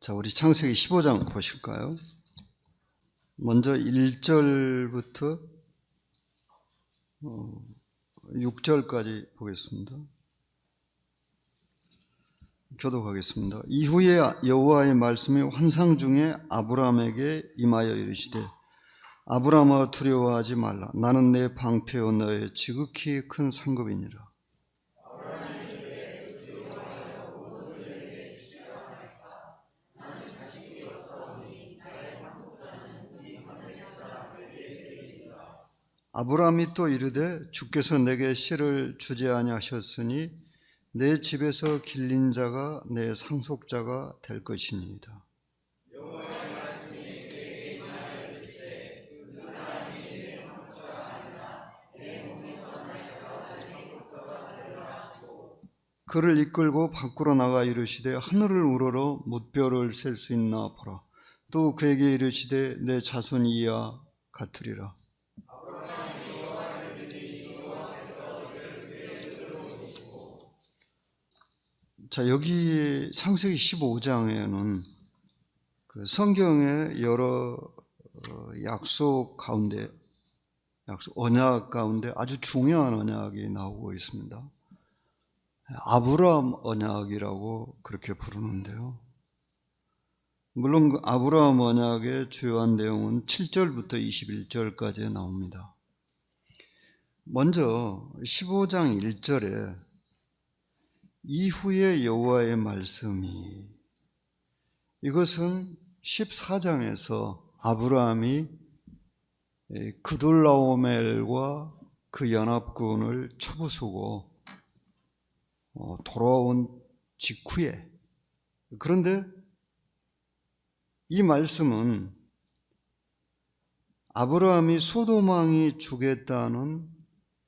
자, 우리 창세기 15장 보실까요? 먼저 1절부터 6절까지 보겠습니다. 교독하겠습니다. 이후에 여호와의 말씀이 환상 중에 아브라함에게 임하여 이르시되 아브라함아 두려워하지 말라. 나는 내 방패요 너의 지극히 큰 상급이니라. 아브라함이 또 이르되 주께서 내게 씨를 주지 아니하셨으니 내 집에서 길린 자가 내 상속자가 될 것이니이다. 그를 이끌고 밖으로 나가 이르시되 하늘을 우러러 뭇별을 셀 수 있나 보라. 또 그에게 이르시되 내 자손이 이와 같으리라. 자, 여기 창세기 15장에는 그 성경의 여러 약속 가운데, 언약 가운데 아주 중요한 언약이 나오고 있습니다. 아브라함 언약이라고 그렇게 부르는데요. 물론 그 아브라함 언약의 주요한 내용은 7절부터 21절까지 나옵니다. 먼저 15장 1절에 이후에 여호와의 말씀이, 이것은 14장에서 아브라함이 그돌라오멜과 그 연합군을 쳐부수고 돌아온 직후에, 그런데 이 말씀은 아브라함이 소돔 왕이 주겠다는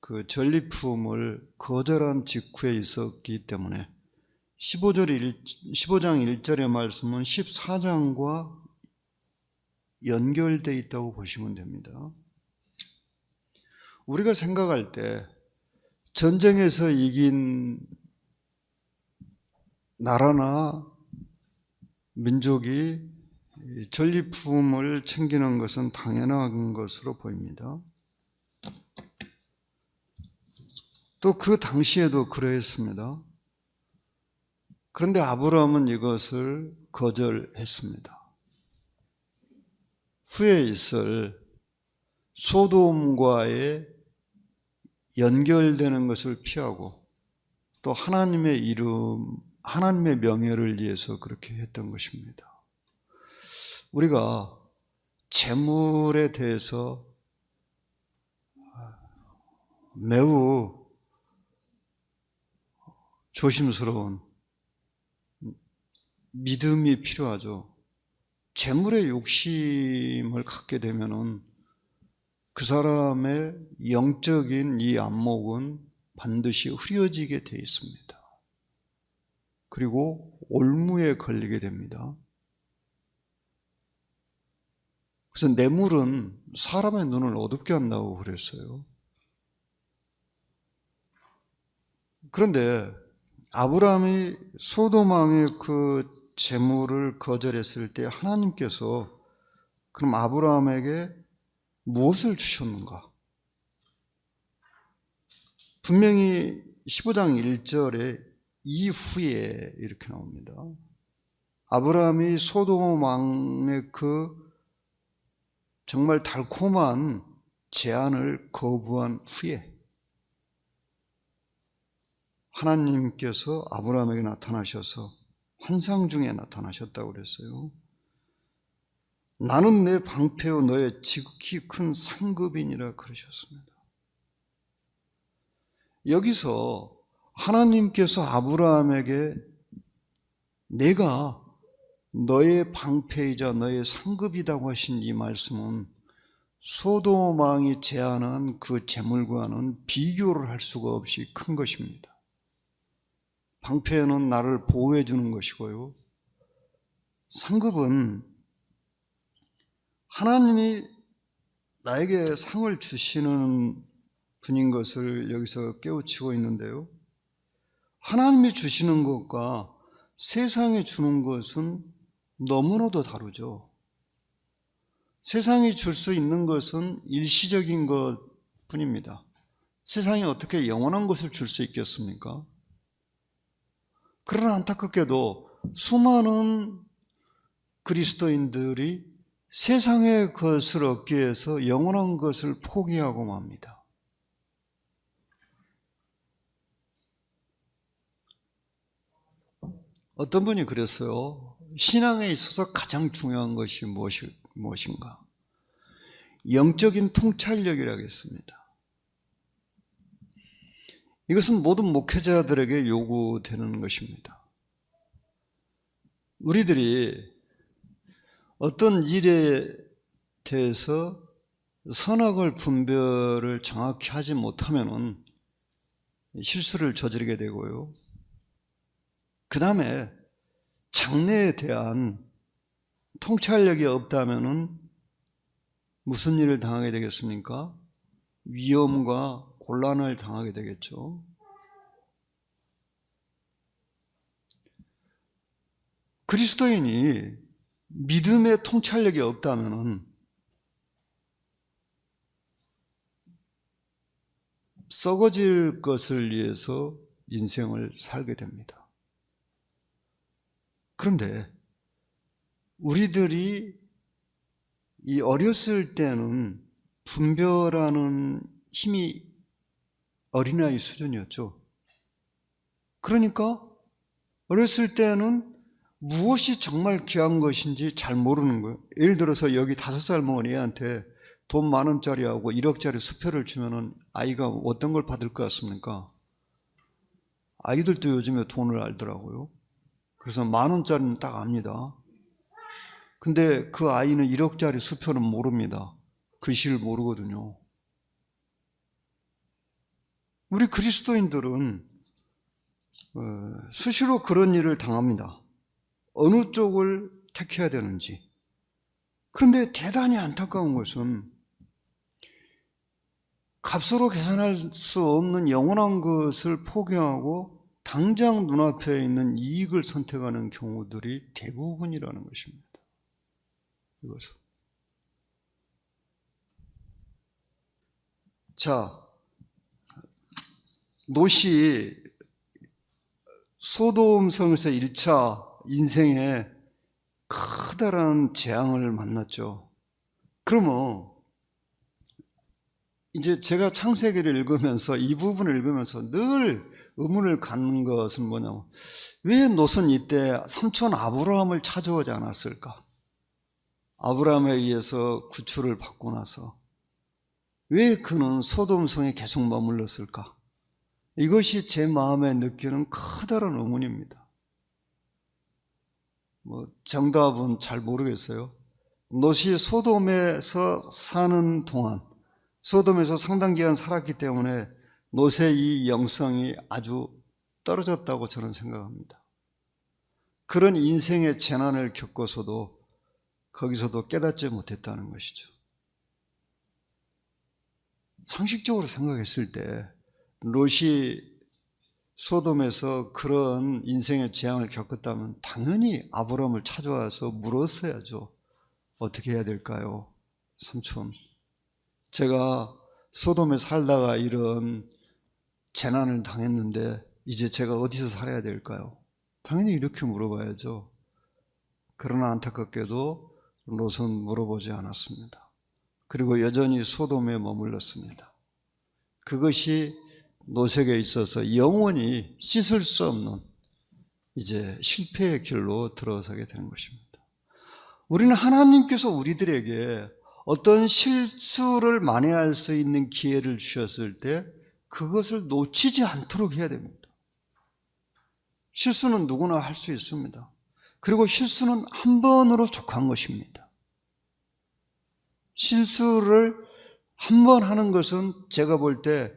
그 전리품을 거절한 직후에 있었기 때문에 15장 1절의 말씀은 14장과 연결되어 있다고 보시면 됩니다. 우리가 생각할 때 전쟁에서 이긴 나라나 민족이 전리품을 챙기는 것은 당연한 것으로 보입니다. 또 그 당시에도 그러했습니다. 그런데 아브라함은 이것을 거절했습니다. 후에 있을 소돔과의 연결되는 것을 피하고 또 하나님의 이름, 하나님의 명예를 위해서 그렇게 했던 것입니다. 우리가 재물에 대해서 매우 조심스러운 믿음이 필요하죠. 재물의 욕심을 갖게 되면은 그 사람의 영적인 이 안목은 반드시 흐려지게 되어 있습니다. 그리고 올무에 걸리게 됩니다. 그래서 뇌물은 사람의 눈을 어둡게 한다고 그랬어요. 그런데 아브라함이 소돔 왕의 그 재물을 거절했을 때 하나님께서 그럼 아브라함에게 무엇을 주셨는가? 분명히 15장 1절에 이후에 이렇게 나옵니다. 아브라함이 소돔 왕의 그 정말 달콤한 제안을 거부한 후에 하나님께서 아브라함에게 나타나셔서 환상 중에 나타나셨다고 그랬어요. 나는 내 방패요 너의 지극히 큰 상급이니라 그러셨습니다. 여기서 하나님께서 아브라함에게 내가 너의 방패이자 너의 상급이라고 하신 이 말씀은 소돔 왕이 제안한 그 재물과는 비교를 할 수가 없이 큰 것입니다. 방패는 나를 보호해 주는 것이고요, 상급은 하나님이 나에게 상을 주시는 분인 것을 여기서 깨우치고 있는데요, 하나님이 주시는 것과 세상에 주는 것은 너무나도 다르죠. 세상이 줄 수 있는 것은 일시적인 것 뿐입니다. 세상이 어떻게 영원한 것을 줄 수 있겠습니까? 그러나 안타깝게도 수많은 그리스도인들이 세상의 것을 얻기 위해서 영원한 것을 포기하고 맙니다. 어떤 분이 그랬어요. 신앙에 있어서 가장 중요한 것이 무엇인가? 영적인 통찰력이라고 했습니다. 이것은 모든 목회자들에게 요구되는 것입니다. 우리들이 어떤 일에 대해서 선악을 분별을 정확히 하지 못하면 실수를 저지르게 되고요. 그 다음에 장래에 대한 통찰력이 없다면 무슨 일을 당하게 되겠습니까? 위험과 곤란을 당하게 되겠죠. 그리스도인이 믿음의 통찰력이 없다면 썩어질 것을 위해서 인생을 살게 됩니다. 그런데 우리들이 이 어렸을 때는 분별하는 힘이 어린아이 수준이었죠. 그러니까 어렸을 때는 무엇이 정말 귀한 것인지 잘 모르는 거예요. 예를 들어서 여기 5살 먹은 애한테 돈 10,000원짜리하고 1억짜리 수표를 주면은 아이가 어떤 걸 받을 것 같습니까? 아이들도 요즘에 돈을 알더라고요. 그래서 10,000원짜리는 딱 압니다. 근데 그 아이는 1억짜리 수표는 모릅니다. 글씨를 모르거든요. 우리 그리스도인들은 수시로 그런 일을 당합니다. 어느 쪽을 택해야 되는지. 그런데 대단히 안타까운 것은 값으로 계산할 수 없는 영원한 것을 포기하고 당장 눈앞에 있는 이익을 선택하는 경우들이 대부분이라는 것입니다. 이것은. 자, 롯이 소돔 성에서 1차 인생에 커다란 재앙을 만났죠. 그러면 이제 제가 창세기를 읽으면서 이 부분을 읽으면서 늘 의문을 갖는 것은 뭐냐면 왜 롯은 이때 삼촌 아브라함을 찾아오지 않았을까? 아브라함에 의해서 구출을 받고 나서 왜 그는 소돔성에 계속 머물렀을까? 이것이 제 마음에 느끼는 커다란 의문입니다. 정답은 잘 모르겠어요. 롯이 소돔에서 사는 동안 소돔에서 상당 기간 살았기 때문에 롯의 이 영성이 아주 떨어졌다고 저는 생각합니다. 그런 인생의 재난을 겪어서도 거기서도 깨닫지 못했다는 것이죠. 상식적으로 생각했을 때 롯이 소돔에서 그런 인생의 재앙을 겪었다면 당연히 아브라함을 찾아와서 물었어야죠. 어떻게 해야 될까요? 삼촌, 제가 소돔에 살다가 이런 재난을 당했는데 이제 제가 어디서 살아야 될까요? 당연히 이렇게 물어봐야죠. 그러나 안타깝게도 롯은 물어보지 않았습니다. 그리고 여전히 소돔에 머물렀습니다. 그것이 롯에게 있어서 영원히 씻을 수 없는 이제 실패의 길로 들어서게 되는 것입니다. 우리는 하나님께서 우리들에게 어떤 실수를 만회할 수 있는 기회를 주셨을 때 그것을 놓치지 않도록 해야 됩니다. 실수는 누구나 할 수 있습니다. 그리고 실수는 한 번으로 족한 것입니다. 실수를 한 번 하는 것은 제가 볼 때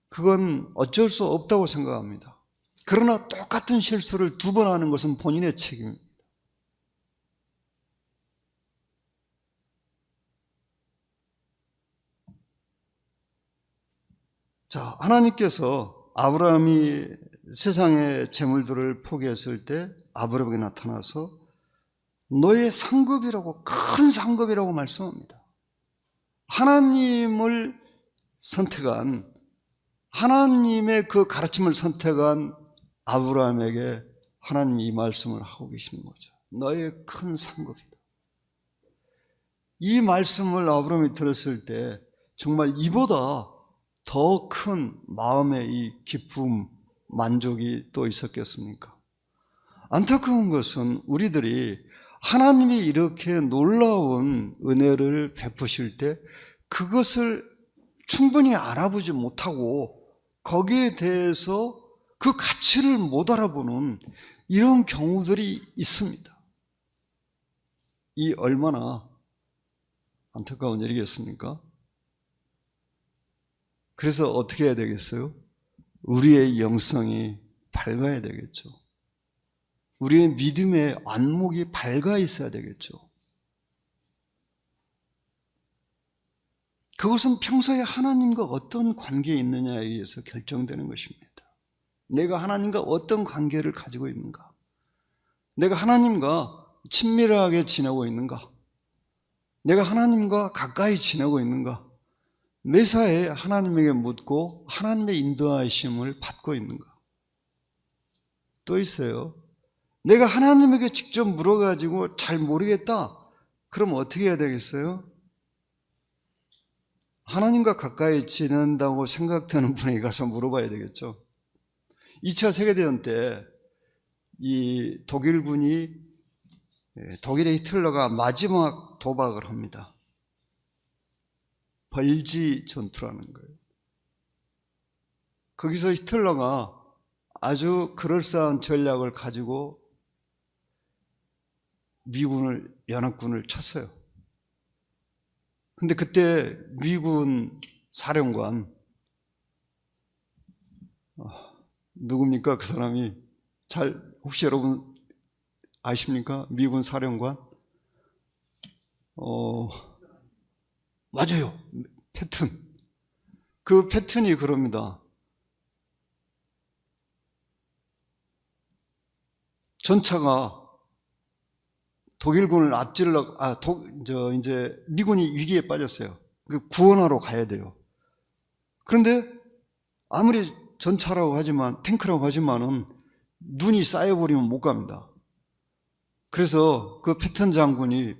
그건 어쩔 수 없다고 생각합니다. 그러나 똑같은 실수를 2번 하는 것은 본인의 책임입니다. 자, 하나님께서 아브라함이 세상의 재물들을 포기했을 때 아브라함에게 나타나서 너의 상급이라고, 큰 상급이라고 말씀합니다. 하나님을 선택한, 하나님의 그 가르침을 선택한 아브라함에게 하나님이 이 말씀을 하고 계시는 거죠. 너의 큰 상급이다. 이 말씀을 아브라함이 들었을 때 정말 이보다 더 큰 마음의 이 기쁨, 만족이 또 있었겠습니까? 안타까운 것은 우리들이 하나님이 이렇게 놀라운 은혜를 베푸실 때 그것을 충분히 알아보지 못하고 거기에 대해서 그 가치를 못 알아보는 이런 경우들이 있습니다. 이 얼마나 안타까운 일이겠습니까? 그래서 어떻게 해야 되겠어요? 우리의 영성이 밝아야 되겠죠. 우리의 믿음의 안목이 밝아 있어야 되겠죠. 그것은 평소에 하나님과 어떤 관계에 있느냐에 의해서 결정되는 것입니다. 내가 하나님과 어떤 관계를 가지고 있는가? 내가 하나님과 친밀하게 지내고 있는가? 내가 하나님과 가까이 지내고 있는가? 매사에 하나님에게 묻고 하나님의 인도하심을 받고 있는가? 또 있어요. 내가 하나님에게 직접 물어가지고 잘 모르겠다. 그럼 어떻게 해야 되겠어요? 하나님과 가까이 지낸다고 생각되는 분에게 가서 물어봐야 되겠죠. 2차 세계대전 때 이 독일군이, 독일의 히틀러가 마지막 도박을 합니다. 벌지 전투라는 거예요. 거기서 히틀러가 아주 그럴싸한 전략을 가지고 미군을, 연합군을 쳤어요. 근데 그때 미군 사령관, 누굽니까? 그 사람이 혹시 여러분 아십니까? 미군 사령관? 맞아요. 패튼. 그 패튼이 그럽니다. 전차가 독일군을 이제 미군이 위기에 빠졌어요. 구원하러 가야 돼요. 그런데 아무리 전차라고 하지만, 탱크라고 하지만은 눈이 쌓여버리면 못 갑니다. 그래서 그 패튼 장군이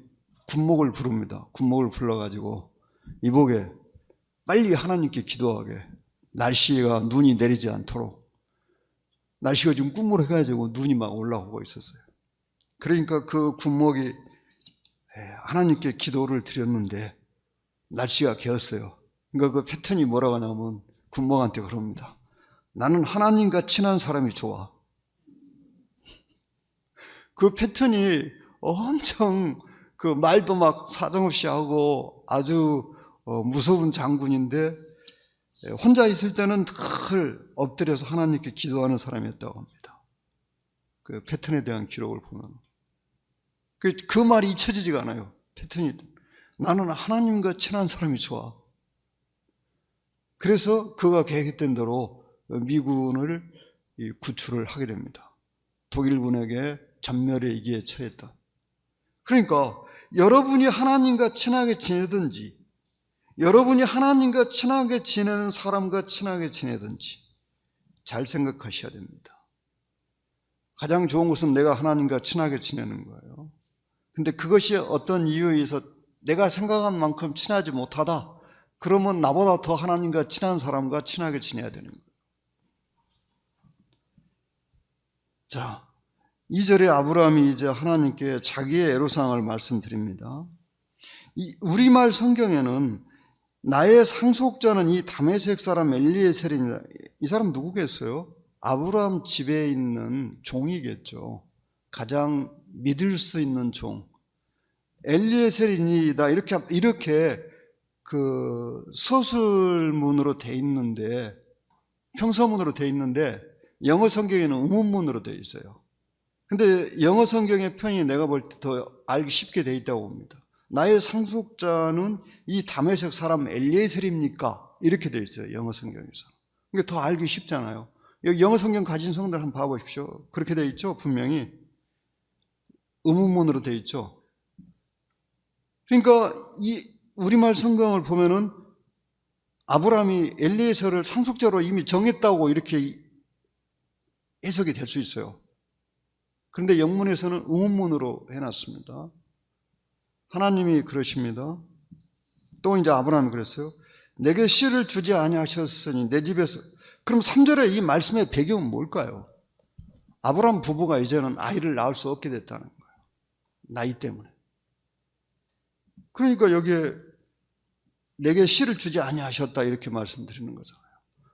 군목을 부릅니다. 군목을 불러가지고 이보게 빨리 하나님께 기도하게, 날씨가 눈이 내리지 않도록. 날씨가 지금 꾸물해가지고 눈이 막 올라오고 있었어요. 그러니까 그 군목이 하나님께 기도를 드렸는데 날씨가 개었어요. 그러니까 그 패턴이 뭐라고 하냐면 군목한테 그럽니다. 나는 하나님과 친한 사람이 좋아. 그 패턴이 엄청 그 말도 막 사정없이 하고 아주 무서운 장군인데 혼자 있을 때는 늘 엎드려서 하나님께 기도하는 사람이었다고 합니다. 그 패턴에 대한 기록을 보면 그 말이 잊혀지지가 않아요. 패턴이 나는 하나님과 친한 사람이 좋아. 그래서 그가 계획했던 대로 미군을 구출을 하게 됩니다. 독일군에게 전멸의 위기에 처했다. 그러니까 여러분이 하나님과 친하게 지내든지, 여러분이 하나님과 친하게 지내는 사람과 친하게 지내든지 잘 생각하셔야 됩니다. 가장 좋은 것은 내가 하나님과 친하게 지내는 거예요. 근데 그것이 어떤 이유에 의해서 내가 생각한 만큼 친하지 못하다. 그러면 나보다 더 하나님과 친한 사람과 친하게 지내야 되는 거예요. 자, 2절에 아브라함이 이제 하나님께 자기의 애로사항을 말씀드립니다. 우리말 성경에는 나의 상속자는 이 다메섹 사람 엘리에셀이니다. 이 사람 누구겠어요? 아브라함 집에 있는 종이겠죠. 가장 믿을 수 있는 종. 엘리에셀이니다. 이렇게 그 서술문으로 돼 있는데, 평서문으로 돼 있는데 영어 성경에는 의문문으로 돼 있어요. 근데 영어 성경의 편이 내가 볼 때 더 알기 쉽게 돼 있다고 봅니다. 나의 상속자는 이 다메섹 사람 엘리에셀입니까? 이렇게 돼 있어요. 영어 성경에서. 그러니까 더 알기 쉽잖아요. 여기 영어 성경 가진 성들 한번 봐보십시오. 그렇게 돼 있죠. 분명히 의문문으로 되어 있죠. 그러니까 이 우리말 성경을 보면은 아브라함이 엘리에서를 상속자로 이미 정했다고 이렇게 해석이 될 수 있어요. 그런데 영문에서는 의문문으로 해놨습니다. 하나님이 그러십니다. 또 이제 아브라함이 그랬어요. 내게 씨를 주지 아니하셨으니 내 집에서. 그럼 3절에 이 말씀의 배경은 뭘까요? 아브라함 부부가 이제는 아이를 낳을 수 없게 됐다는 거예요. 나이 때문에. 그러니까 여기에 내게 씨를 주지 아니하셨다 이렇게 말씀드리는 거잖아요.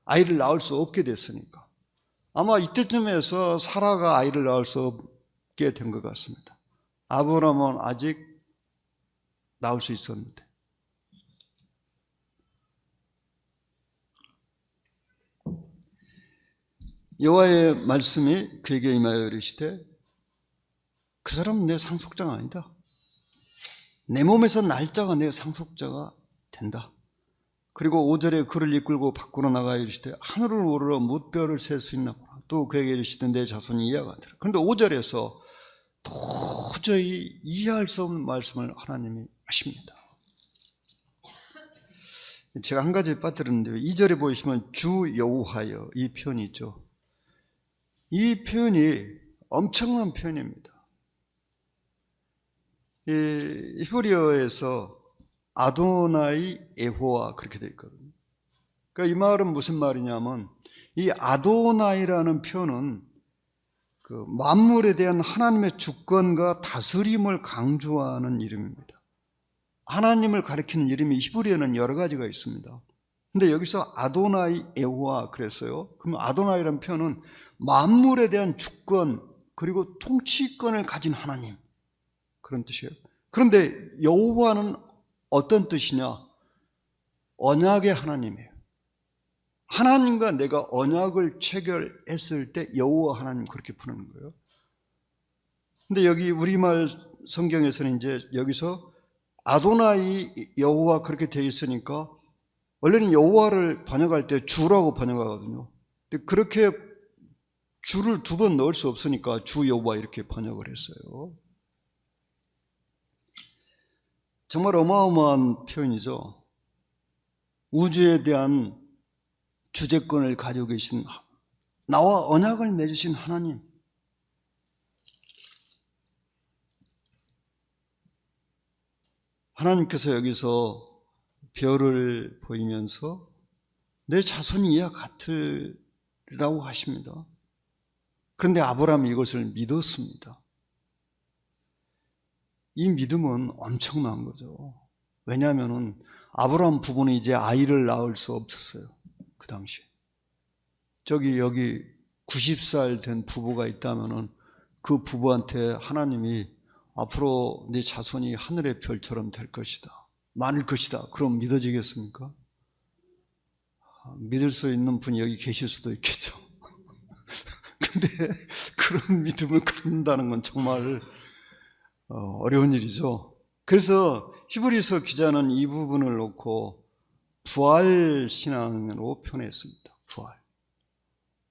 아이를 낳을 수 없게 됐으니까. 아마 이때쯤에서 사라가 아이를 낳을 수 없게 된 것 같습니다. 아브라함은 아직 낳을 수 있었는데. 여호와의 말씀이 그에게 임하여 이르시되 그 사람은 내 상속자가 아니다. 내 몸에서 날짜가 내 상속자가 된다. 그리고 5절에 그를 이끌고 밖으로 나가 이르시되 하늘을 오르러 뭇별을 셀 수 있나 보라. 또 그에게 이르시되 내 자손이 이해가 같으라. 그런데 5절에서 도저히 이해할 수 없는 말씀을 하나님이 하십니다. 제가 한 가지 빠뜨렸는데요. 2절에 보시면 주 여호와여 이 표현이 있죠. 이 표현이 엄청난 표현입니다. 이 히브리어에서 아도나이 에호와 그렇게 되어 있거든요. 그러니까 이 말은 무슨 말이냐면 이 아도나이라는 표현은 그 만물에 대한 하나님의 주권과 다스림을 강조하는 이름입니다. 하나님을 가리키는 이름이 히브리어는 여러 가지가 있습니다. 근데 여기서 아도나이 에호와 그랬어요. 그럼 아도나이라는 표현은 만물에 대한 주권 그리고 통치권을 가진 하나님 그런 뜻이에요. 그런데 여호와는 어떤 뜻이냐? 언약의 하나님이에요. 하나님과 내가 언약을 체결했을 때 여호와 하나님 그렇게 부르는 거예요. 근데 여기 우리말 성경에서는 이제 여기서 아도나이 여호와 그렇게 되어 있으니까 원래는 여호와를 번역할 때 주라고 번역하거든요. 근데 그렇게 주를 두 번 넣을 수 없으니까 주 여호와 이렇게 번역을 했어요. 정말 어마어마한 표현이죠. 우주에 대한 주재권을 가지고 계신 나와 언약을 맺으신 하나님. 하나님께서 여기서 별을 보이면서 내 자손이 이와 같으리라고 하십니다. 그런데 아브라함이 이것을 믿었습니다. 이 믿음은 엄청난 거죠. 왜냐하면 아브라함 부부는 이제 아이를 낳을 수 없었어요. 그 당시에. 여기 90살 된 부부가 있다면 그 부부한테 하나님이 앞으로 네 자손이 하늘의 별처럼 될 것이다. 많을 것이다. 그럼 믿어지겠습니까? 믿을 수 있는 분이 여기 계실 수도 있겠죠. 근데 그런 믿음을 갖는다는 건 정말 어려운 일이죠. 그래서 히브리서 기자는 이 부분을 놓고 부활 신앙으로 표현했습니다. 부활.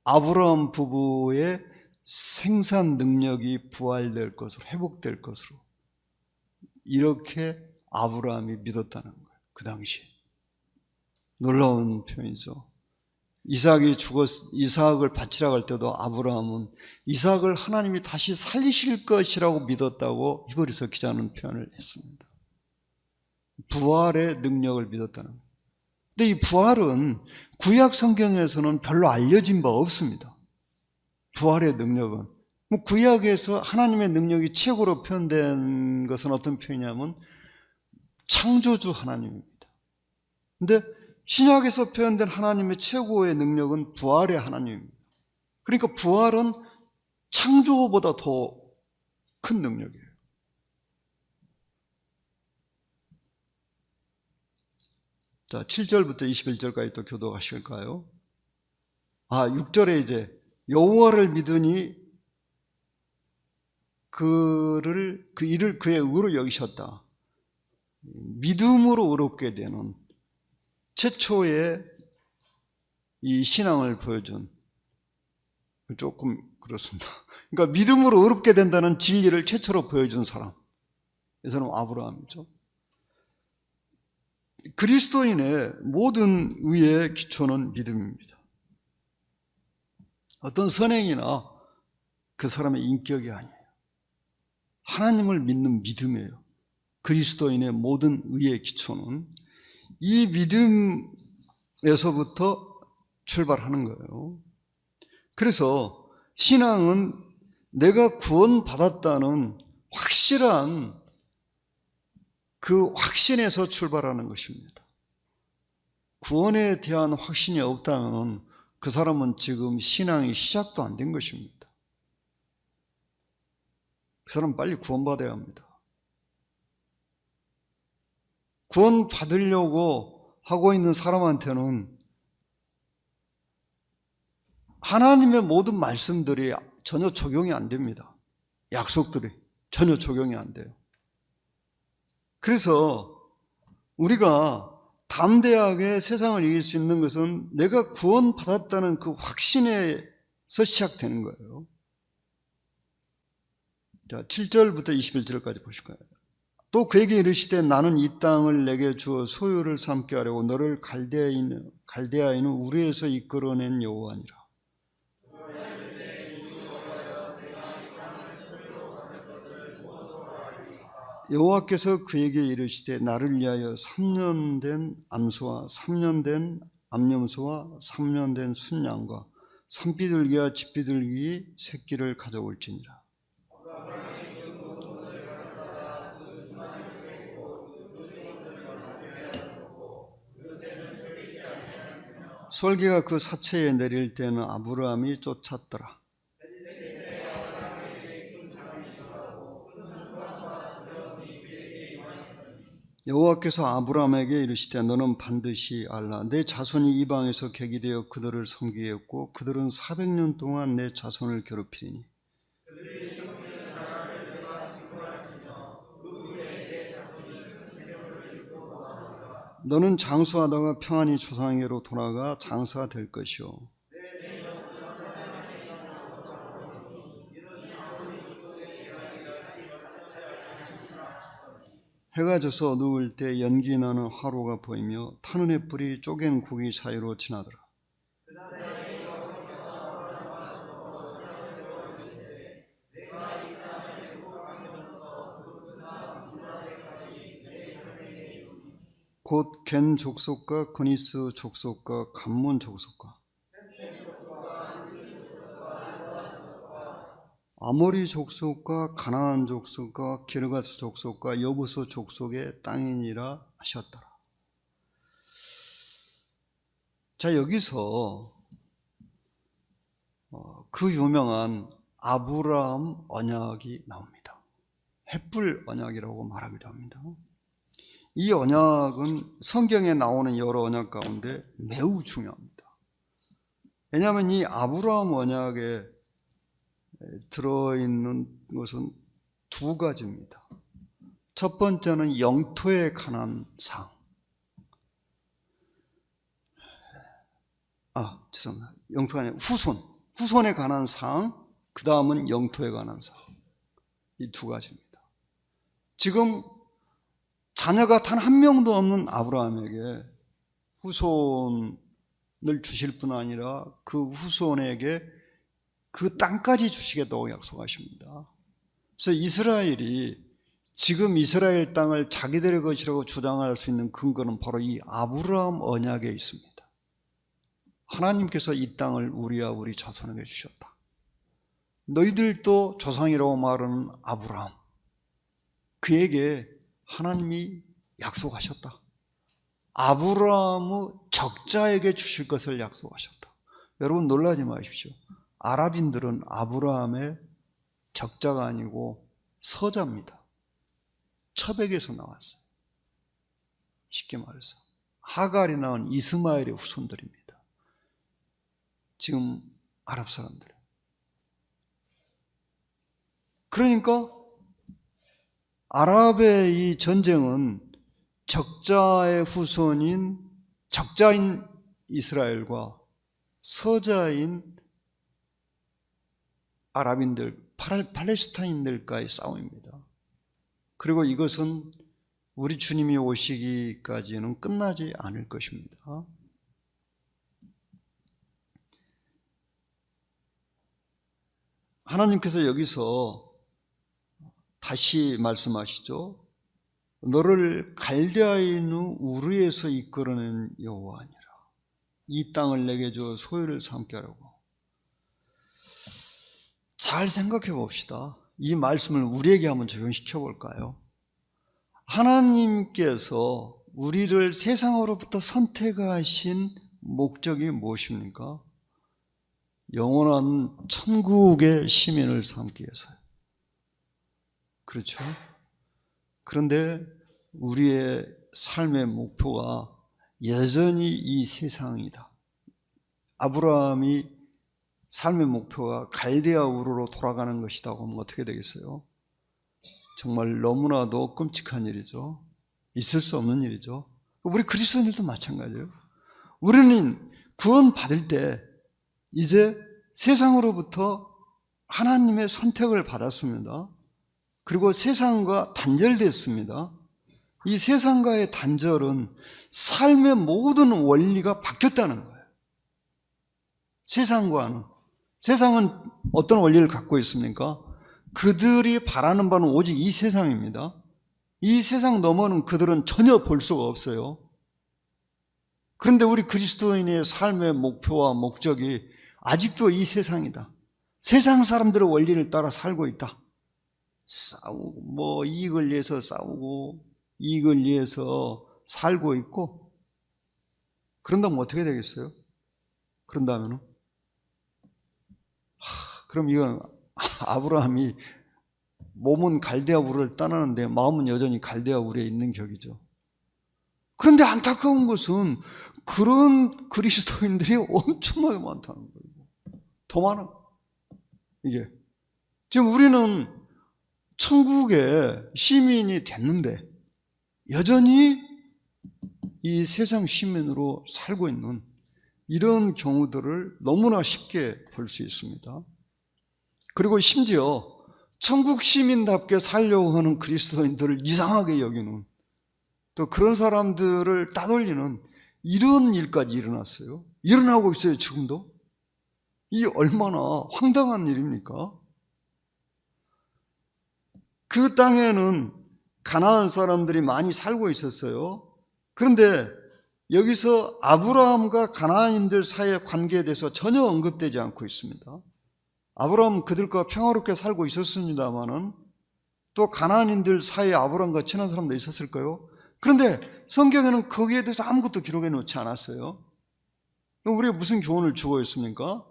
아브라함 부부의 생산 능력이 부활될 것으로, 회복될 것으로 이렇게 아브라함이 믿었다는 거예요. 그 당시에. 놀라운 표현이죠. 이삭을 바치라고 할 때도 아브라함은 이삭을 하나님이 다시 살리실 것이라고 믿었다고 히브리서 기자는 표현을 했습니다. 부활의 능력을 믿었다는 거예요. 근데 이 부활은 구약 성경에서는 별로 알려진 바 없습니다. 부활의 능력은. 구약에서 하나님의 능력이 최고로 표현된 것은 어떤 표현이냐면 창조주 하나님입니다. 근데 신약에서 표현된 하나님의 최고의 능력은 부활의 하나님입니다. 그러니까 부활은 창조보다 더 큰 능력이에요. 자, 7절부터 21절까지 또 교독하실까요? 6절에 이제 여호와를 믿으니 그 일을 그의 의로 여기셨다. 믿음으로 의롭게 되는 최초의 이 신앙을 보여준 조금 그렇습니다. 그러니까 믿음으로 어렵게 된다는 진리를 최초로 보여준 사람, 이 사람은 아브라함이죠. 그리스도인의 모든 의의 기초는 믿음입니다. 어떤 선행이나 그 사람의 인격이 아니에요. 하나님을 믿는 믿음이에요. 그리스도인의 모든 의의 기초는 이 믿음에서부터 출발하는 거예요. 그래서 신앙은 내가 구원받았다는 확실한 그 확신에서 출발하는 것입니다. 구원에 대한 확신이 없다면 그 사람은 지금 신앙이 시작도 안 된 것입니다. 그 사람은 빨리 구원받아야 합니다. 구원받으려고 하고 있는 사람한테는 하나님의 모든 말씀들이 전혀 적용이 안 됩니다. 약속들이 전혀 적용이 안 돼요. 그래서 우리가 담대하게 세상을 이길 수 있는 것은 내가 구원받았다는 그 확신에서 시작되는 거예요. 자, 7절부터 21절까지 보실까요? 또 그에게 이르시되 나는 이 땅을 내게 주어 소유를 삼게 하려고 너를 갈대아인은 우리에서 이끌어낸 여호와니라. 여호와께서 그에게 이르시되 나를 위하여 3년 된 암소와 3년 된 암염소와 3년 된 순양과 산비둘기와 집비둘기 새끼를 가져올지니라. 솔개가 그 사체에 내릴 때는 아브라함이 쫓았더라. 여호와께서 아브라함에게 이르시되 너는 반드시 알라. 내 자손이 이방에서 객이 되어 그들을 섬기게 했고 그들은 400년 동안 내 자손을 괴롭히리니 너는 장수하다가 평안히 조상에게로 돌아가 장사가 될 것이요 해가 져서 어두울 때 연기 나는 화로가 보이며 타는 횃불이 쪼갠 구기 사이로 지나더라. 곧 겐 족속과 그니스 족속과 감몬 족속과 아모리 족속과 가나안 족속과 기르가스 족속과 여부스 족속의 땅이니라 하셨더라. 자, 여기서 그 유명한 아브라함 언약이 나옵니다. 횃불 언약이라고 말하기도 합니다. 이 언약은 성경에 나오는 여러 언약 가운데 매우 중요합니다. 왜냐하면 이 아브라함 언약에 들어있는 것은 두 가지입니다. 첫 번째는 영토에 관한 사항. 죄송합니다. 영토가 아니라 후손에 관한 사항, 그 다음은 영토에 관한 사항. 이 두 가지입니다. 지금 자녀가 단 한 명도 없는 아브라함에게 후손을 주실 뿐 아니라 그 후손에게 그 땅까지 주시겠다고 약속하십니다. 그래서 이스라엘이 지금 이스라엘 땅을 자기들의 것이라고 주장할 수 있는 근거는 바로 이 아브라함 언약에 있습니다. 하나님께서 이 땅을 우리와 우리 자손에게 주셨다. 너희들도 조상이라고 말하는 아브라함, 그에게 하나님이 약속하셨다. 아브라함의 적자에게 주실 것을 약속하셨다. 여러분 놀라지 마십시오. 아랍인들은 아브라함의 적자가 아니고 서자입니다. 첩에게서 나왔어요. 쉽게 말해서 하갈이 낳은 이스마엘의 후손들입니다. 지금 아랍 사람들. 그러니까 아랍의 이 전쟁은 적자의 후손인 적자인 이스라엘과 서자인 아랍인들, 팔레스타인들과의 싸움입니다. 그리고 이것은 우리 주님이 오시기까지는 끝나지 않을 것입니다. 하나님께서 여기서 다시 말씀하시죠. 너를 갈대아에 있는 우르에서 이끌어낸 여호와니라. 이 땅을 내게 줘 소유를 삼게 하라고. 잘 생각해 봅시다. 이 말씀을 우리에게 한번 적용시켜 볼까요? 하나님께서 우리를 세상으로부터 선택하신 목적이 무엇입니까? 영원한 천국의 시민을 삼기 위해서요. 그렇죠? 그런데 우리의 삶의 목표가 여전히 이 세상이다. 아브라함이 삶의 목표가 갈대아 우르로 돌아가는 것이다 하면 어떻게 되겠어요? 정말 너무나도 끔찍한 일이죠. 있을 수 없는 일이죠. 우리 그리스도인들도 마찬가지예요. 우리는 구원 받을 때 이제 세상으로부터 하나님의 선택을 받았습니다. 그리고 세상과 단절됐습니다. 이 세상과의 단절은 삶의 모든 원리가 바뀌었다는 거예요. 세상은 어떤 원리를 갖고 있습니까? 그들이 바라는 바는 오직 이 세상입니다. 이 세상 너머는 그들은 전혀 볼 수가 없어요. 그런데 우리 그리스도인의 삶의 목표와 목적이 아직도 이 세상이다. 세상 사람들의 원리를 따라 살고 있다. 싸우고 이익을 위해서 싸우고 이익을 위해서 살고 있고, 그런다면 어떻게 되겠어요? 그런다면 그럼 이건 아브라함이 몸은 갈대아 우르를 떠나는데 마음은 여전히 갈대아 우르에 있는 격이죠. 그런데 안타까운 것은 그런 그리스도인들이 엄청나게 많다는 거예요. 더 많아. 이게 지금 우리는 천국의 시민이 됐는데 여전히 이 세상 시민으로 살고 있는 이런 경우들을 너무나 쉽게 볼 수 있습니다. 그리고 심지어 천국 시민답게 살려고 하는 그리스도인들을 이상하게 여기는, 또 그런 사람들을 따돌리는 이런 일까지 일어났어요. 일어나고 있어요, 지금도. 이 얼마나 황당한 일입니까? 그 땅에는 가나안 사람들이 많이 살고 있었어요. 그런데 여기서 아브라함과 가나안인들 사이의 관계에 대해서 전혀 언급되지 않고 있습니다. 아브라함은 그들과 평화롭게 살고 있었습니다마는 또 가나안인들 사이에 아브라함과 친한 사람도 있었을까요? 그런데 성경에는 거기에 대해서 아무것도 기록해 놓지 않았어요. 우리가 무슨 교훈을 주고 있습니까?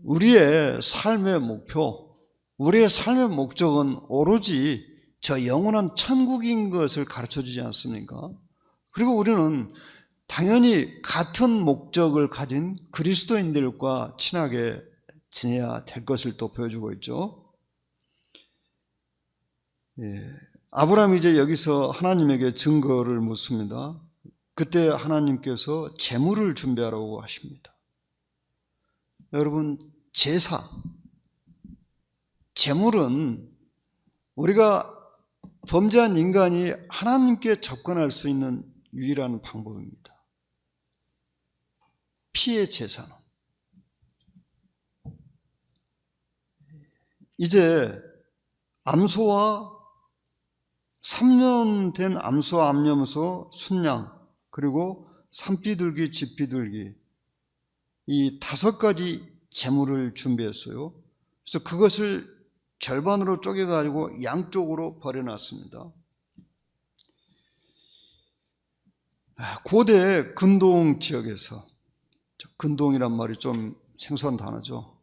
우리의 삶의 목표, 우리의 삶의 목적은 오로지 저 영원한 천국인 것을 가르쳐 주지 않습니까? 그리고 우리는 당연히 같은 목적을 가진 그리스도인들과 친하게 지내야 될 것을 또 보여주고 있죠. 아브라함이 이제 여기서 하나님에게 증거를 묻습니다. 그때 하나님께서 제물을 준비하라고 하십니다. 여러분, 제물은 우리가 범죄한 인간이 하나님께 접근할 수 있는 유일한 방법입니다. 피의 제사는. 이제 암소와 3년 된 암소, 암염소, 순양, 그리고 산비둘기, 집비둘기, 이 5가지 제물을 준비했어요. 그래서 그것을 절반으로 쪼개가지고 양쪽으로 버려놨습니다. 고대 근동 지역에서, 근동이란 말이 좀 생소한 단어죠.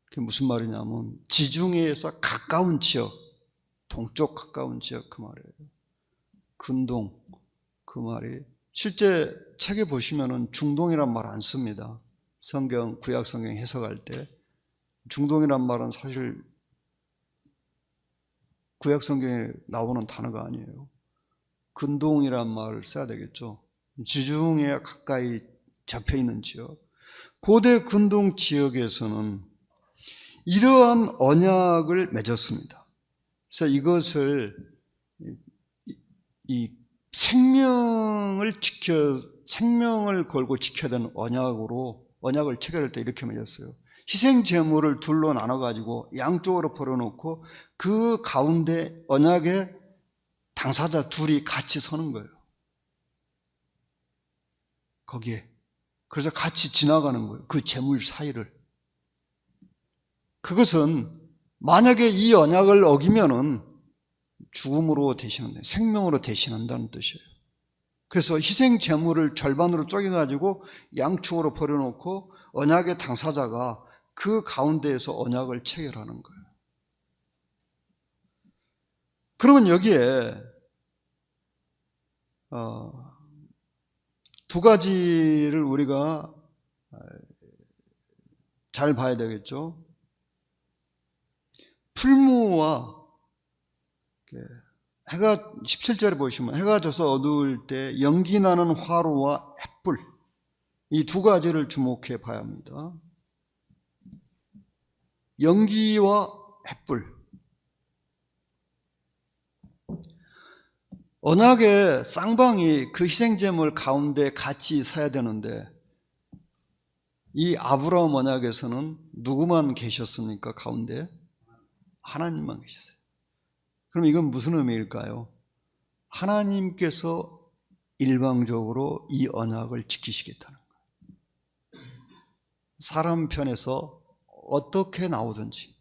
그게 무슨 말이냐면 지중해에서 가까운 지역, 동쪽 가까운 지역, 그 말이에요. 근동, 그 말이 실제 책에 보시면은 중동이란 말 안 씁니다. 성경, 구약 성경 해석할 때 중동이란 말은 사실 구약 성경에 나오는 단어가 아니에요. 근동이란 말을 써야 되겠죠. 지중해 가까이 접해 있는 지역. 고대 근동 지역에서는 이러한 언약을 맺었습니다. 그래서 이것을 이 생명을 걸고 지켜야 되는 언약을 체결할 때 이렇게 맺었어요. 희생 제물을 둘로 나눠 가지고 양쪽으로 벌어놓고 그 가운데 언약의 당사자 둘이 같이 서는 거예요. 거기에. 그래서 같이 지나가는 거예요. 그 제물 사이를. 그것은 만약에 이 언약을 어기면은 죽음으로 대신한다, 생명으로 대신한다는 뜻이에요. 그래서 희생 제물을 절반으로 쪼개가지고 양쪽으로 버려놓고 언약의 당사자가 그 가운데에서 언약을 체결하는 거예요. 그러면 여기에 두 가지를 우리가 잘 봐야 되겠죠. 풀무와 해가 17절에 보시면 해가 져서 어두울 때 연기 나는 화로와 햇불, 이 두 가지를 주목해 봐야 합니다. 연기와 햇불. 언약의 쌍방이 그 희생제물 가운데 같이 서야 되는데 이 아브라함 언약에서는 누구만 계셨습니까? 가운데? 하나님만 계셨어요. 그럼 이건 무슨 의미일까요? 하나님께서 일방적으로 이 언약을 지키시겠다는 거예요. 사람 편에서 어떻게 나오든지,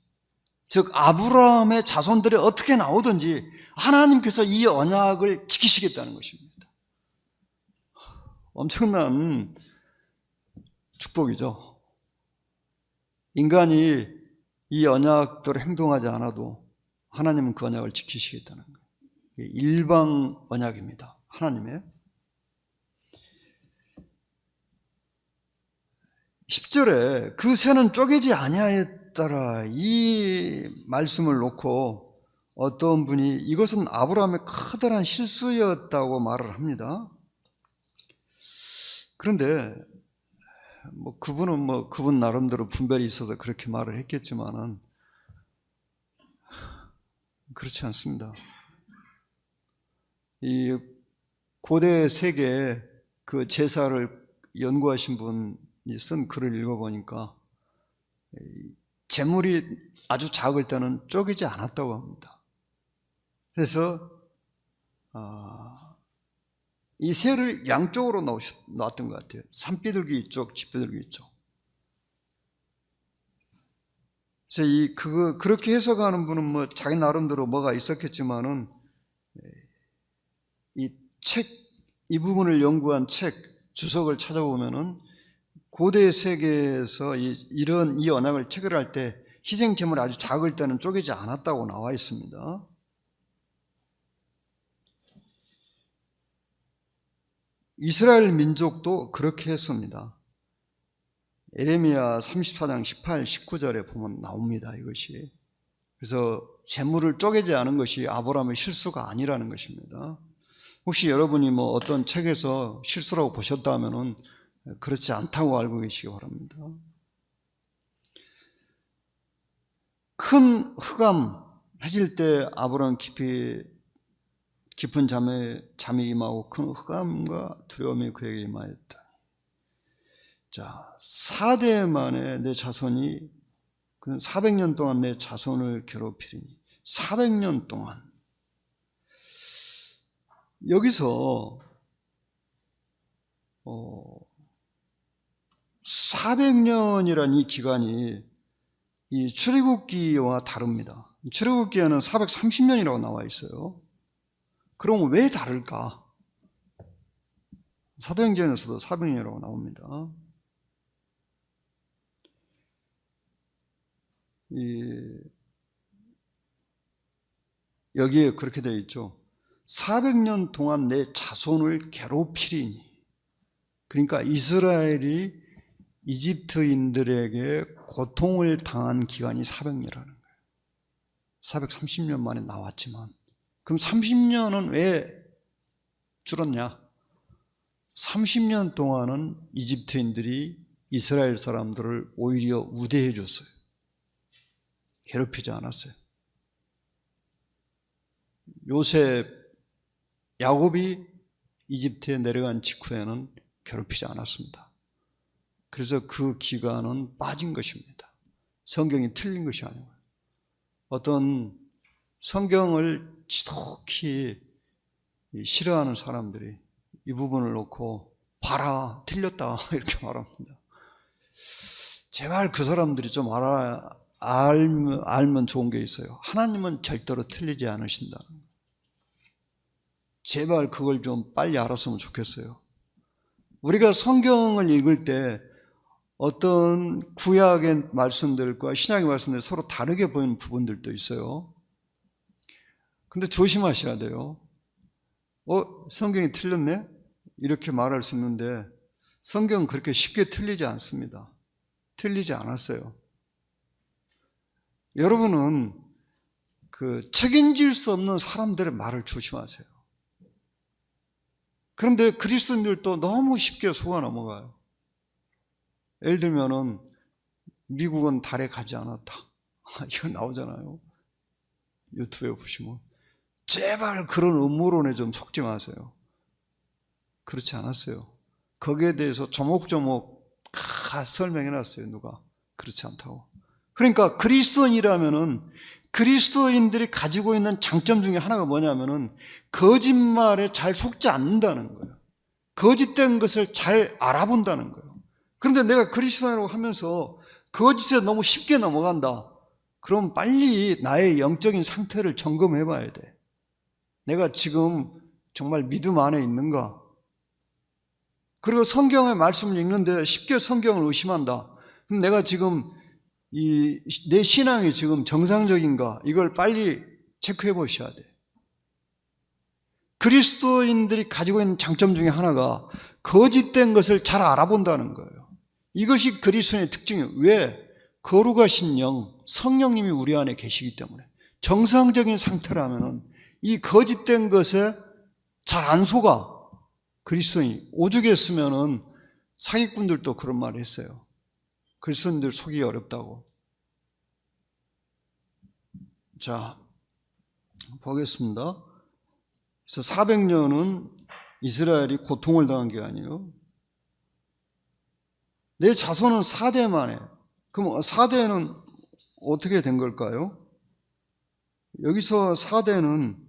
즉 아브라함의 자손들이 어떻게 나오든지 하나님께서 이 언약을 지키시겠다는 것입니다. 엄청난 축복이죠. 인간이 이 언약대로 행동하지 않아도 하나님은 그 언약을 지키시겠다는 거예요. 일방 언약입니다. 하나님의. 10절에 그 새는 쪼개지 아니하였더라, 이 말씀을 놓고 어떤 분이 이것은 아브라함의 커다란 실수였다고 말을 합니다. 그런데 그분은 그분 나름대로 분별이 있어서 그렇게 말을 했겠지만은 그렇지 않습니다. 이 고대 세계 그 제사를 연구하신 분이 쓴 글을 읽어보니까 제물이 아주 작을 때는 쪼개지 않았다고 합니다. 그래서 이 새를 양쪽으로 놨던 것 같아요. 산비둘기 이쪽, 집비둘기 이쪽. 그래서 그렇게 해석하는 분은 자기 나름대로 뭐가 있었겠지만은 이 부분을 연구한 책 주석을 찾아보면은 고대 세계에서 이 언약을 체결할 때 희생 제물이 아주 작을 때는 쪼개지 않았다고 나와 있습니다. 이스라엘 민족도 그렇게 했습니다. 에레미야 34장 18, 19절에 보면 나옵니다, 이것이. 그래서 제물을 쪼개지 않은 것이 아브라함의 실수가 아니라는 것입니다. 혹시 여러분이 어떤 책에서 실수라고 보셨다면은 그렇지 않다고 알고 계시기 바랍니다. 큰 흑암 해질 때 아브라함 깊은 잠이 임하고 큰 흑암과 두려움이 그에게 임하였다. 자, 4대 만에 내 자손이 400년 동안 내 자손을 괴롭히리니. 400년 동안. 여기서 400년이란 이 기간이 이 출애굽기와 다릅니다. 출애굽기에는 430년이라고 나와 있어요. 그럼 왜 다를까? 사도행전에서도 400년이라고 나옵니다. 여기에 그렇게 되어 있죠. 400년 동안 내 자손을 괴롭히리니. 그러니까 이스라엘이 이집트인들에게 고통을 당한 기간이 400년이라는 거예요. 430년 만에 나왔지만, 그럼 30년은 왜 줄었냐? 30년 동안은 이집트인들이 이스라엘 사람들을 오히려 우대해 줬어요. 괴롭히지 않았어요. 요셉, 야곱이 이집트에 내려간 직후에는 괴롭히지 않았습니다. 그래서 그 기간은 빠진 것입니다. 성경이 틀린 것이 아니고요. 어떤 성경을 지독히 싫어하는 사람들이 이 부분을 놓고 봐라, 틀렸다 이렇게 말합니다. 제발 그 사람들이 좀 알면 좋은 게 있어요. 하나님은 절대로 틀리지 않으신다는 거예요. 제발 그걸 좀 빨리 알았으면 좋겠어요. 우리가 성경을 읽을 때 어떤 구약의 말씀들과 신약의 말씀들 서로 다르게 보이는 부분들도 있어요. 근데 조심하셔야 돼요. 성경이 틀렸네? 이렇게 말할 수 있는데 성경은 그렇게 쉽게 틀리지 않습니다. 틀리지 않았어요. 여러분은 책임질 수 없는 사람들의 말을 조심하세요. 그런데 그리스도인들도 너무 쉽게 속아 넘어가요. 예를 들면은 미국은 달에 가지 않았다. 이거 나오잖아요. 유튜브에 보시면. 제발 그런 음모론에 좀 속지 마세요. 그렇지 않았어요. 거기에 대해서 조목조목 다 설명해놨어요. 누가. 그렇지 않다고. 그러니까 그리스도인이라면은 그리스도인들이 가지고 있는 장점 중에 하나가 뭐냐면은 거짓말에 잘 속지 않는다는 거예요. 거짓된 것을 잘 알아본다는 거예요. 그런데 내가 그리스도인이라고 하면서 거짓에 너무 쉽게 넘어간다. 그럼 빨리 나의 영적인 상태를 점검해 봐야 돼. 내가 지금 정말 믿음 안에 있는가? 그리고 성경의 말씀을 읽는데 쉽게 성경을 의심한다. 그럼 내가 지금 내 신앙이 지금 정상적인가? 이걸 빨리 체크해 보셔야 돼. 그리스도인들이 가지고 있는 장점 중에 하나가 거짓된 것을 잘 알아본다는 거예요. 이것이 그리스도인의 특징이에요. 왜? 거룩하신 영, 성령님이 우리 안에 계시기 때문에. 정상적인 상태라면 이 거짓된 것에 잘 안 속아. 그리스도인이 오죽했으면은 사기꾼들도 그런 말을 했어요. 그리스도인들 속이기 어렵다고. 자, 보겠습니다. 그래서 400년은 이스라엘이 고통을 당한 게 아니에요. 내 자손은 4대 만에. 그럼 4대는 어떻게 된 걸까요? 여기서 4대는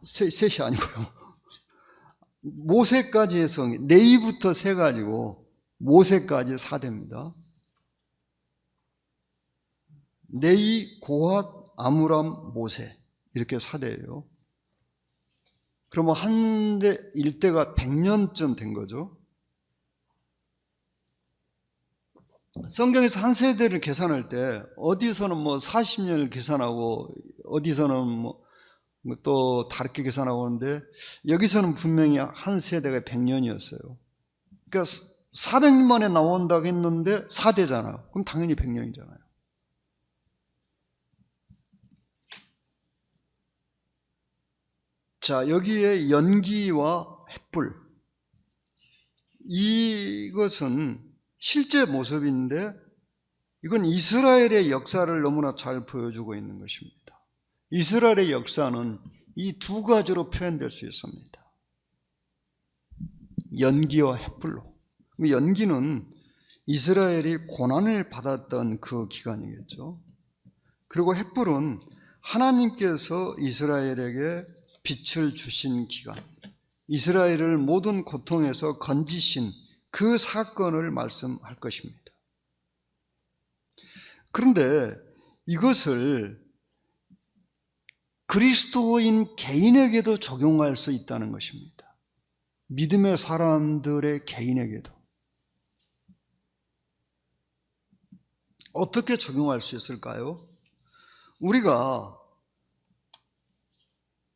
셋이 아니고요. 모세까지의 성이, 네이부터 세 가지고 모세까지 4대입니다. 네이, 고핫, 아므람, 모세 이렇게 4대예요. 그러면 일대가 100년쯤 된 거죠. 성경에서 한 세대를 계산할 때 어디서는 40년을 계산하고 어디서는 또 다르게 계산하고 하는데 여기서는 분명히 한 세대가 100년이었어요. 그러니까 400년 만에 나온다고 했는데 4대잖아요. 그럼 당연히 100년이잖아요. 자, 여기에 연기와 횃불, 이것은 실제 모습인데 이건 이스라엘의 역사를 너무나 잘 보여주고 있는 것입니다. 이스라엘의 역사는 이 두 가지로 표현될 수 있습니다. 연기와 횃불로. 연기는 이스라엘이 고난을 받았던 그 기간이겠죠. 그리고 횃불은 하나님께서 이스라엘에게 빛을 주신 기간, 이스라엘을 모든 고통에서 건지신 그 사건을 말씀할 것입니다. 그런데 이것을 그리스도인 개인에게도 적용할 수 있다는 것입니다. 믿음의 사람들의 개인에게도. 어떻게 적용할 수 있을까요? 우리가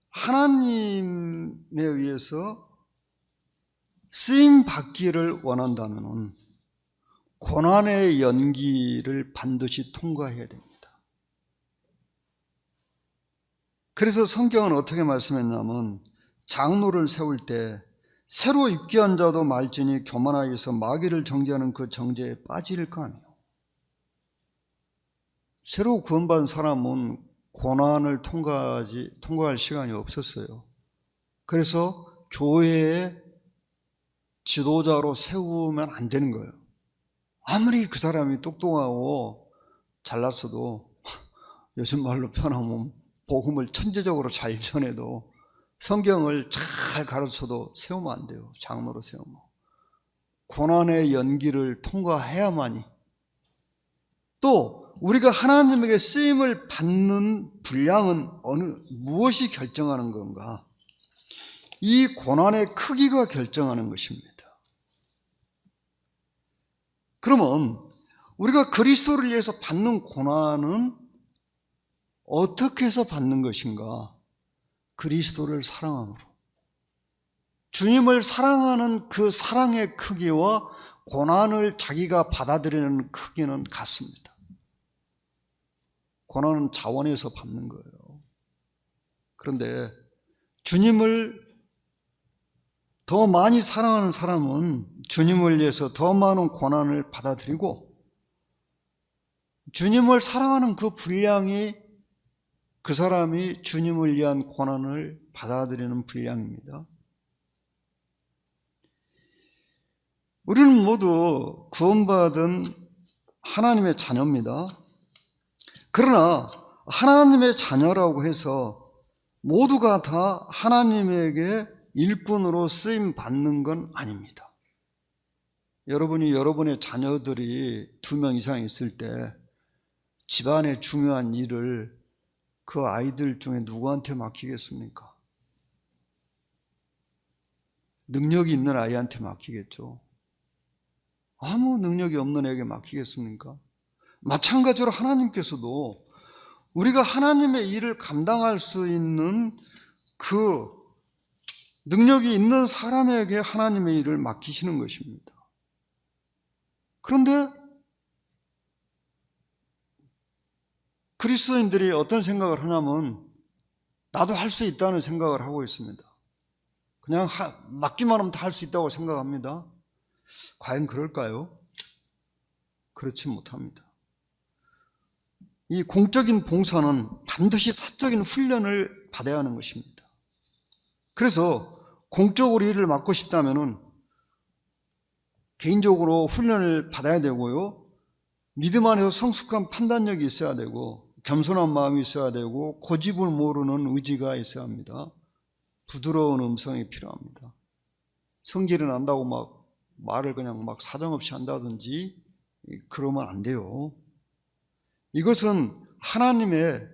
하나님에 의해서 쓰임 받기를 원한다면 고난의 연기를 반드시 통과해야 됩니다. 그래서 성경은 어떻게 말씀했냐면 장로를 세울 때 새로 입기한 자도 말지니 교만하여서 마귀를 정죄하는 그 정죄에 빠질 거 아니에요. 새로 구원받은 사람은 고난을 통과할 시간이 없었어요. 그래서 교회의 지도자로 세우면 안 되는 거예요. 아무리 그 사람이 똑똑하고 잘났어도, 요즘 말로 표현하면 복음을 천재적으로 잘 전해도, 성경을 잘 가르쳐도 세우면 안 돼요. 장로로 세우면. 고난의 연기를 통과해야만이. 또 우리가 하나님에게 쓰임을 받는 분량은 무엇이 결정하는 건가? 이 고난의 크기가 결정하는 것입니다. 그러면 우리가 그리스도를 위해서 받는 고난은 어떻게 해서 받는 것인가? 그리스도를 사랑함으로. 주님을 사랑하는 그 사랑의 크기와 고난을 자기가 받아들이는 크기는 같습니다. 고난은 자원에서 받는 거예요. 그런데 주님을 더 많이 사랑하는 사람은 주님을 위해서 더 많은 고난을 받아들이고, 주님을 사랑하는 그 분량이 그 사람이 주님을 위한 고난을 받아들이는 분량입니다. 우리는 모두 구원받은 하나님의 자녀입니다. 그러나 하나님의 자녀라고 해서 모두가 다 하나님에게 일꾼으로 쓰임 받는 건 아닙니다. 여러분이 여러분의 자녀들이 2명 이상 있을 때 집안의 중요한 일을 그 아이들 중에 누구한테 맡기겠습니까? 능력이 있는 아이한테 맡기겠죠. 아무 능력이 없는 애에게 맡기겠습니까? 마찬가지로 하나님께서도 우리가 하나님의 일을 감당할 수 있는 그 능력이 있는 사람에게 하나님의 일을 맡기시는 것입니다. 그런데 그리스도인들이 어떤 생각을 하냐면, 나도 할 수 있다는 생각을 하고 있습니다. 그냥 맡기만 하면 다 할 수 있다고 생각합니다. 과연 그럴까요? 그렇지 못합니다. 이 공적인 봉사는 반드시 사적인 훈련을 받아야 하는 것입니다. 그래서 공적으로 일을 맡고 싶다면은 개인적으로 훈련을 받아야 되고요, 믿음 안에서 성숙한 판단력이 있어야 되고, 겸손한 마음이 있어야 되고, 고집을 모르는 의지가 있어야 합니다. 부드러운 음성이 필요합니다. 성질이 난다고 막 말을 그냥 막 사정없이 한다든지 그러면 안 돼요. 이것은 하나님의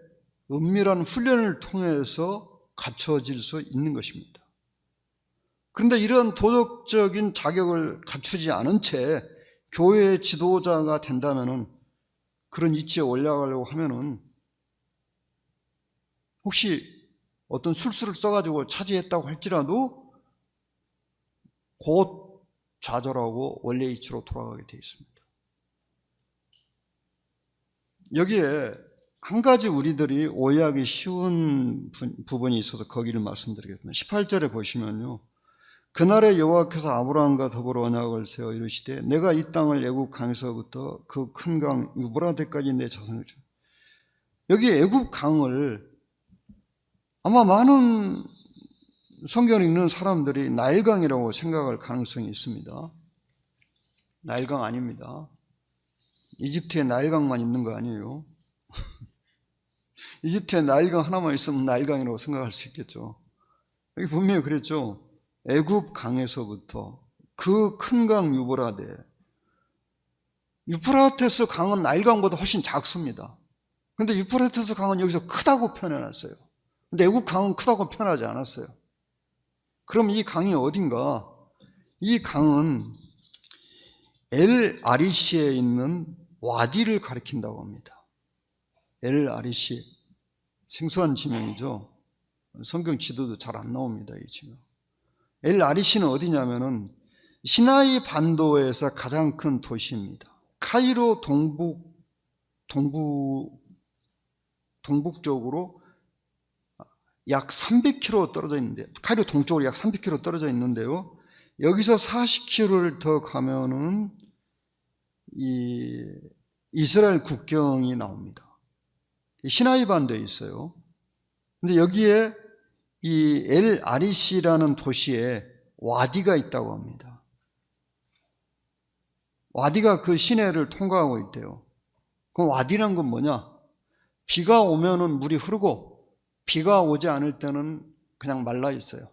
은밀한 훈련을 통해서 갖춰질 수 있는 것입니다. 그런데 이런 도덕적인 자격을 갖추지 않은 채 교회의 지도자가 된다면은, 그런 위치에 올라가려고 하면은, 혹시 어떤 술수를 써가지고 차지했다고 할지라도 곧 좌절하고 원래 위치로 돌아가게 되어 있습니다. 여기에 한 가지 우리들이 오해하기 쉬운 부분이 있어서 거기를 말씀드리겠습니다. 18절에 보시면요, 그날에 여호와께서 아브라함과 더불어 언약을 세워 이르시되 내가 이 땅을 애굽 강에서부터 그 큰 강 유브라데까지 내 자손을 주. 여기 애굽 강을 아마 많은 성경을 읽는 사람들이 나일강이라고 생각할 가능성이 있습니다. 나일강 아닙니다. 이집트에 나일강만 있는 거 아니에요. 이집트에 나일강 하나만 있으면 나일강이라고 생각할 수 있겠죠. 여기 분명히 그랬죠. 애굽 강에서부터 그 큰 강 유브라데. 유프라테스 강은 나일강보다 훨씬 작습니다. 그런데 유프라테스 강은 여기서 크다고 표현해놨어요. 근데 애굽 강은 크다고 표현하지 않았어요. 그럼 이 강이 어딘가? 이 강은 엘 아리시에 있는 와디를 가리킨다고 합니다. 엘 아리시, 생소한 지명이죠. 성경 지도도 잘 안 나옵니다, 이 지명. 엘 아리시는 어디냐면은 시나이 반도에서 가장 큰 도시입니다. 카이로 동북쪽으로 약 300km 떨어져 있는데, 카이로 동쪽으로 약 300km 떨어져 있는데요. 여기서 40km를 더 가면은 이 이스라엘 국경이 나옵니다. 시나이 반도에 있어요. 근데 여기에 이 엘 아리시라는 도시에 와디가 있다고 합니다. 와디가 그 시내를 통과하고 있대요. 그럼 와디란 건 뭐냐? 비가 오면은 물이 흐르고 비가 오지 않을 때는 그냥 말라 있어요.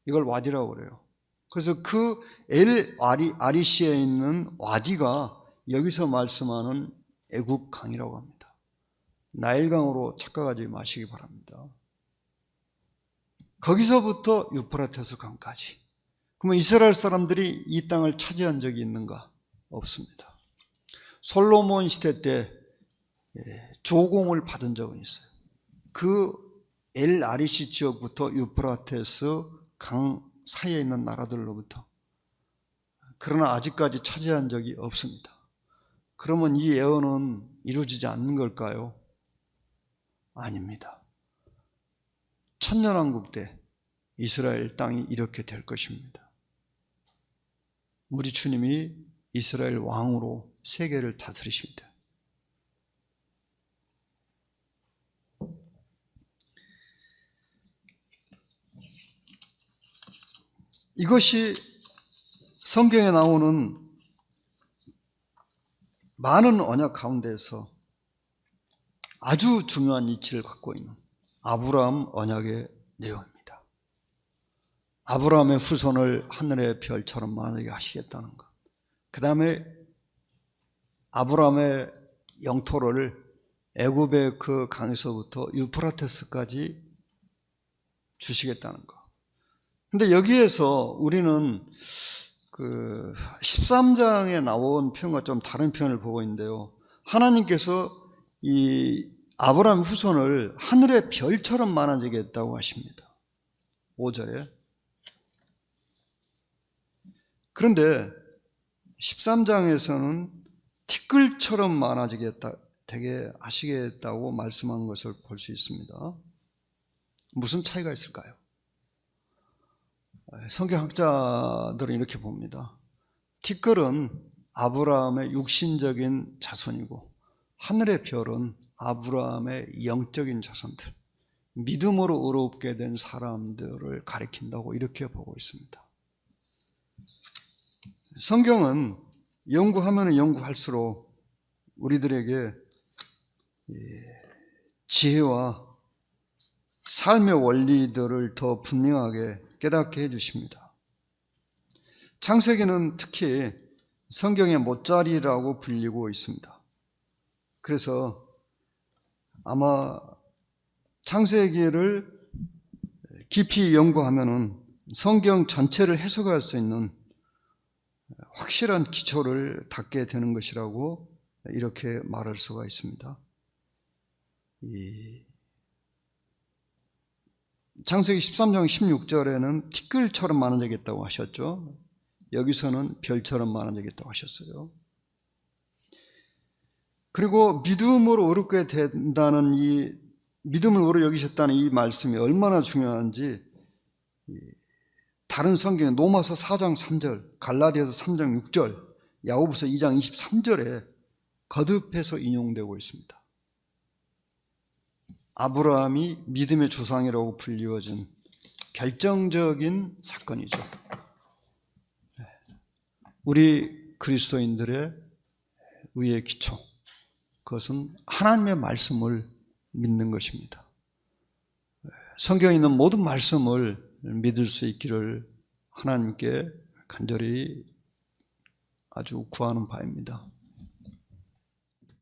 이걸 와디라고 그래요. 그래서 그 엘 아리시에 있는 와디가 여기서 말씀하는 애국강이라고 합니다. 나일강으로 착각하지 마시기 바랍니다. 거기서부터 유프라테스 강까지. 그러면 이스라엘 사람들이 이 땅을 차지한 적이 있는가? 없습니다. 솔로몬 시대 때 조공을 받은 적은 있어요. 그 엘 아리시 지역부터 유프라테스 강 사이에 있는 나라들로부터. 그러나 아직까지 차지한 적이 없습니다. 그러면 이 예언은 이루어지지 않는 걸까요? 아닙니다. 천년왕국 때 이스라엘 땅이 이렇게 될 것입니다. 우리 주님이 이스라엘 왕으로 세계를 다스리십니다. 이것이 성경에 나오는 많은 언약 가운데에서 아주 중요한 이치를 갖고 있는 아브라함 언약의 내용입니다. 아브라함의 후손을 하늘의 별처럼 많게 하시겠다는 것. 그 다음에 아브라함의 영토를 애굽의 그 강에서부터 유프라테스까지 주시겠다는 것. 근데 여기에서 우리는 그 13장에 나온 표현과 좀 다른 표현을 보고 있는데요. 하나님께서 이 아브라함 후손을 하늘의 별처럼 많아지게 했다고 하십니다. 5절에. 그런데 13장에서는 티끌처럼 많아지게 되게 하시겠다고 말씀한 것을 볼 수 있습니다. 무슨 차이가 있을까요? 성경학자들은 이렇게 봅니다. 티끌은 아브라함의 육신적인 자손이고 하늘의 별은 아브라함의 영적인 자손들, 믿음으로 의롭게 된 사람들을 가리킨다고 이렇게 보고 있습니다. 성경은 연구하면 연구할수록 우리들에게 지혜와 삶의 원리들을 더 분명하게 깨닫게 해주십니다. 창세기는 특히 성경의 못자리라고 불리고 있습니다. 그래서 아마 창세기를 깊이 연구하면은 성경 전체를 해석할 수 있는 확실한 기초를 닦게 되는 것이라고 이렇게 말할 수가 있습니다. 창세기 13장 16절에는 티끌처럼 많아지겠다고 하셨죠. 여기서는 별처럼 많아지겠다고 하셨어요. 그리고 믿음으로 의롭게 된다는 이 믿음을 의로 여기셨다는 이 말씀이 얼마나 중요한지 다른 성경에 로마서 4장 3절, 갈라디아서 3장 6절, 야고보서 2장 23절에 거듭해서 인용되고 있습니다. 아브라함이 믿음의 조상이라고 불리워진 결정적인 사건이죠. 우리 그리스도인들의 의의 기초, 그것은 하나님의 말씀을 믿는 것입니다. 성경에 있는 모든 말씀을 믿을 수 있기를 하나님께 간절히 아주 구하는 바입니다.